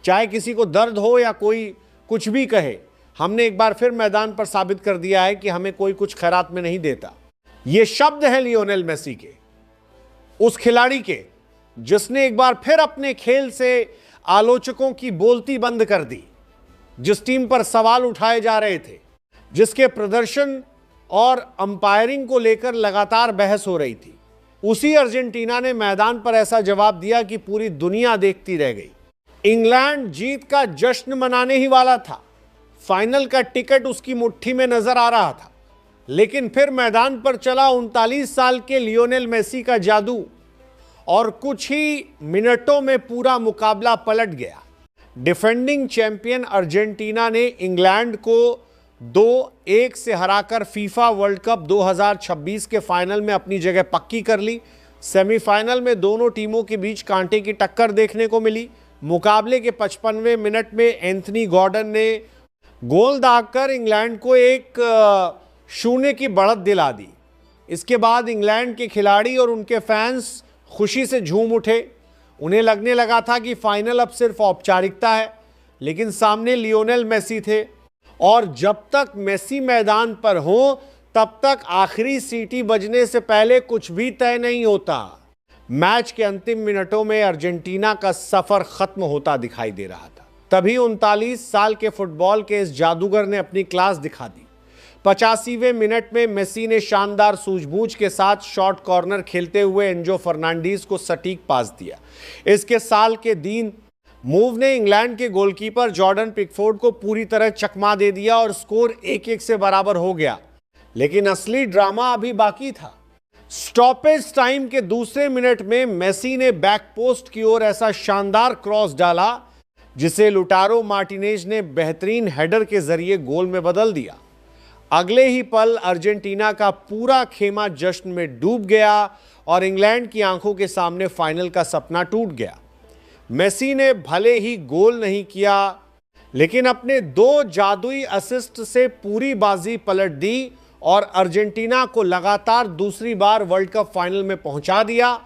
चाहे किसी को दर्द हो या कोई कुछ भी कहे, हमने एक बार फिर मैदान पर साबित कर दिया है कि हमें कोई कुछ खैरात में नहीं देता। ये शब्द हैं लियोनेल मेसी के, उस खिलाड़ी के जिसने एक बार फिर अपने खेल से आलोचकों की बोलती बंद कर दी, जिस टीम पर सवाल उठाए जा रहे थे, जिसके प्रदर्शन और अंपायरिंग को लेकर लगातार बहस हो रही थी, उसी अर्जेंटीना ने मैदान पर ऐसा जवाब दिया कि पूरी दुनिया देखती रह गई। इंग्लैंड जीत का जश्न मनाने ही वाला था, फाइनल का टिकट उसकी मुट्ठी में नजर आ रहा था, लेकिन फिर मैदान पर चला 39 साल के लियोनेल मेसी का जादू और कुछ ही मिनटों में पूरा मुकाबला पलट गया। डिफेंडिंग चैंपियन अर्जेंटीना ने इंग्लैंड को 2-1 से हराकर फीफा वर्ल्ड कप 2026 के फाइनल में अपनी जगह पक्की कर ली। सेमीफाइनल में दोनों टीमों के बीच कांटे की टक्कर देखने को मिली। मुकाबले के 55वें मिनट में एंथनी गॉर्डन ने गोल दागकर इंग्लैंड को 1-0 की बढ़त दिला दी। इसके बाद इंग्लैंड के खिलाड़ी और उनके फैंस खुशी से झूम उठे। उन्हें लगने लगा था कि फाइनल अब सिर्फ औपचारिकता है, लेकिन सामने लियोनेल मेसी थे और जब तक मेसी मैदान पर हो तब तक आखिरी सीटी बजने से पहले कुछ भी तय नहीं होता। मैच के अंतिम मिनटों में अर्जेंटीना का सफर खत्म होता दिखाई दे रहा था। तभी 39 साल के फुटबॉल के इस जादूगर ने अपनी क्लास दिखा दी। 85वें मिनट में मेसी ने शानदार सूझबूझ के साथ शॉर्ट कॉर्नर खेलते हुए एंजो फर्नांडीज को सटीक पास दिया। इसके साल के दिन मूव ने इंग्लैंड के गोलकीपर जॉर्डन पिकफोर्ड को पूरी तरह चकमा दे दिया और स्कोर 1-1 से बराबर हो गया। लेकिन असली ड्रामा अभी बाकी था। स्टॉपेज टाइम के दूसरे मिनट में मेसी ने बैक पोस्ट की ओर ऐसा शानदार क्रॉस डाला जिसे लुटारो मार्टिनेज ने बेहतरीन हेडर के जरिए गोल में बदल दिया। अगले ही पल अर्जेंटीना का पूरा खेमा जश्न में डूब गया और इंग्लैंड की आंखों के सामने फाइनल का सपना टूट गया। मेसी ने भले ही गोल नहीं किया, लेकिन अपने 2 जादुई असिस्ट से पूरी बाजी पलट दी और अर्जेंटीना को लगातार दूसरी बार वर्ल्ड कप फाइनल में पहुंचा दिया।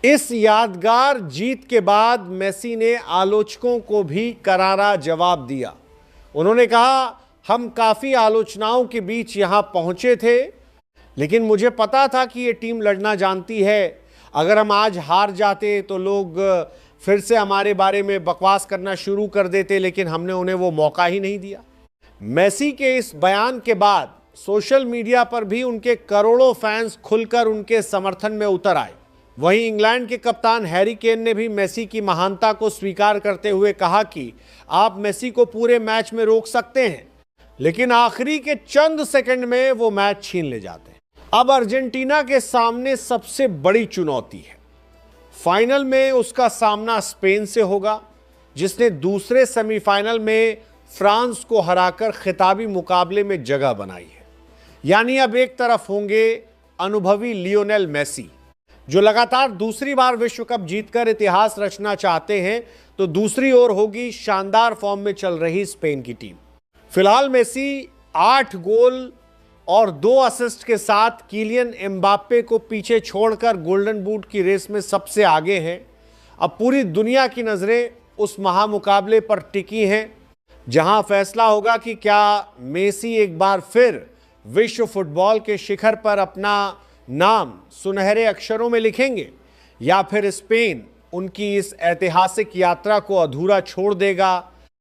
इस यादगार जीत के बाद मेसी ने आलोचकों को भी करारा जवाब दिया। उन्होंने कहा, हम काफ़ी आलोचनाओं के बीच यहाँ पहुँचे थे, लेकिन मुझे पता था कि ये टीम लड़ना जानती है। अगर हम आज हार जाते तो लोग फिर से हमारे बारे में बकवास करना शुरू कर देते, लेकिन हमने उन्हें वो मौका ही नहीं दिया। मेसी के इस बयान के बाद सोशल मीडिया पर भी उनके करोड़ों फैंस खुलकर उनके समर्थन में उतर आए। वहीं इंग्लैंड के कप्तान हैरी केन ने भी मेसी की महानता को स्वीकार करते हुए कहा कि आप मेसी को पूरे मैच में रोक सकते हैं, लेकिन आखिरी के चंद सेकंड में वो मैच छीन ले जाते हैं। अब अर्जेंटीना के सामने सबसे बड़ी चुनौती है। फाइनल में उसका सामना स्पेन से होगा, जिसने दूसरे सेमीफाइनल में फ्रांस को हराकर खिताबी मुकाबले में जगह बनाई है। यानी अब एक तरफ होंगे अनुभवी लियोनेल मेसी, जो लगातार दूसरी बार विश्व कप जीतकर इतिहास रचना चाहते हैं, तो दूसरी ओर होगी शानदार फॉर्म में चल रही स्पेन की टीम। फिलहाल मेसी 8 गोल और 2 असिस्ट के साथ किलियन एम्बाप्पे को पीछे छोड़कर गोल्डन बूट की रेस में सबसे आगे हैं। अब पूरी दुनिया की नज़रें उस महामुकाबले पर टिकी हैं, जहां फैसला होगा कि क्या मेसी एक बार फिर विश्व फुटबॉल के शिखर पर अपना नाम सुनहरे अक्षरों में लिखेंगे, या फिर स्पेन उनकी इस ऐतिहासिक यात्रा को अधूरा छोड़ देगा।